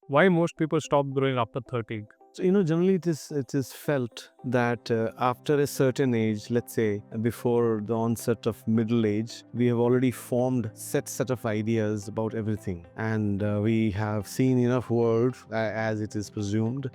Why most people stop growing after 30? So, generally it is felt that after a certain age, let's say before the onset of middle age, we have already formed set of ideas about everything, and we have seen enough world as it is presumed,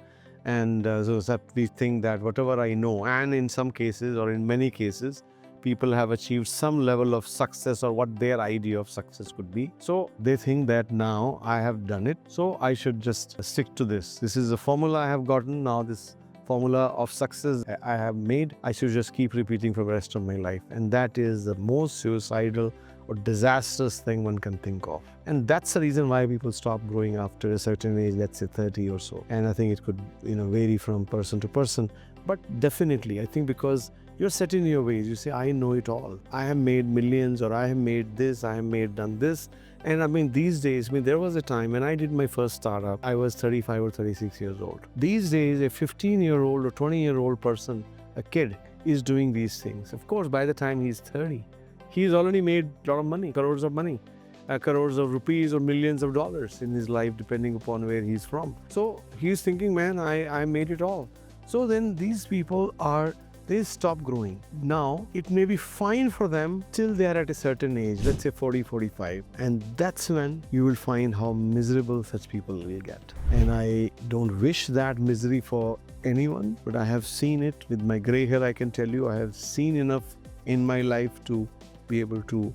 and so that we think that whatever I know, and in some cases or in many cases, people have achieved some level of success or what their idea of success could be. So they think that now I have done it, so I should just stick to this. This is a formula I have gotten. Now this formula of success I have made, I should just keep repeating for the rest of my life. And that is the most suicidal or disastrous thing one can think of. And that's the reason why people stop growing after a certain age, let's say 30 or so. And I think it could, vary from person to person. But definitely, I think because you're set in your ways, you say, I know it all. I have made millions, or I have made this, I have done this. And I mean, these days, there was a time when I did my first startup, I was 35 or 36 years old. These days, a 15-year-old or 20-year-old person, a kid, is doing these things. Of course, by the time he's 30, he's already made a lot of money, crores of money. Crores of rupees or millions of dollars in his life, depending upon where he's from. So he's thinking, man, I made it all. So then these people they stop growing. Now, it may be fine for them till they are at a certain age, let's say 40, 45. And that's when you will find how miserable such people will get. And I don't wish that misery for anyone, but I have seen it with my gray hair. I can tell you, I have seen enough in my life to be able to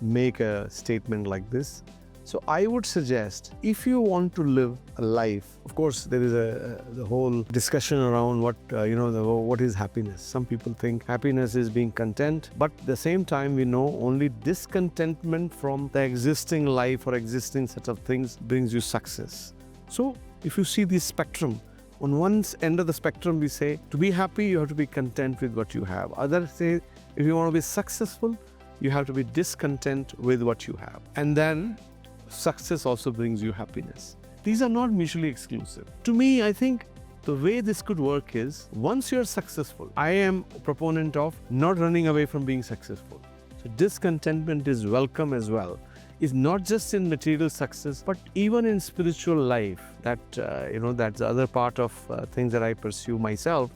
make a statement like this. So I would suggest, if you want to live a life, of course there is the whole discussion around what is happiness. Some people think happiness is being content, but at the same time we know only discontentment from the existing life or existing set of things brings you success. So if you see this spectrum, on one end of the spectrum we say, to be happy you have to be content with what you have. Others say, if you want to be successful, you have to be discontent with what you have. And then success also brings you happiness. These are not mutually exclusive. To me, I think the way this could work is, once you're successful, I am a proponent of not running away from being successful. So discontentment is welcome as well. It's not just in material success, but even in spiritual life. That's the other part of things that I pursue myself.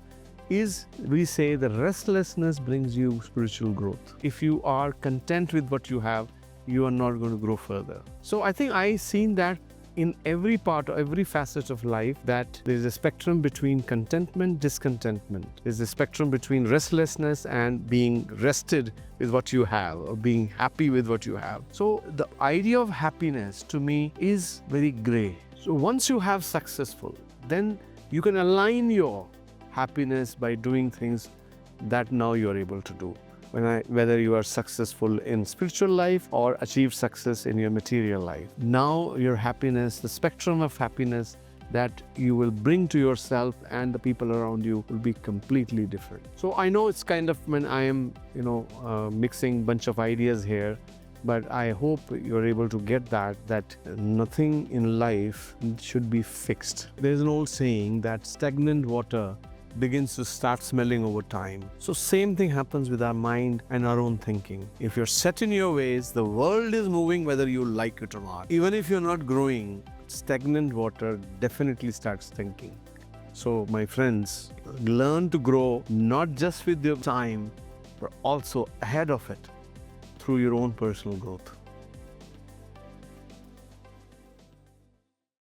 Is we say the restlessness brings you spiritual growth. If you are content with what you have, you are not going to grow further. So I think I've seen that in every part or every facet of life, that there is a spectrum between contentment, discontentment. There's a spectrum between restlessness and being rested with what you have, or being happy with what you have. So the idea of happiness to me is very gray. So once you have successful, then you can align your happiness by doing things that now you are able to do. Whether you are successful in spiritual life or achieve success in your material life. Now your happiness, the spectrum of happiness that you will bring to yourself and the people around you will be completely different. So I know it's kind of when I am, mixing bunch of ideas here, but I hope you're able to get that nothing in life should be fixed. There's an old saying that stagnant water begins to start smelling over time. So same thing happens with our mind and our own thinking. If you're set in your ways, the world is moving whether you like it or not. Even if you're not growing, stagnant water definitely starts thinking. So my friends, learn to grow not just with your time, but also ahead of it through your own personal growth.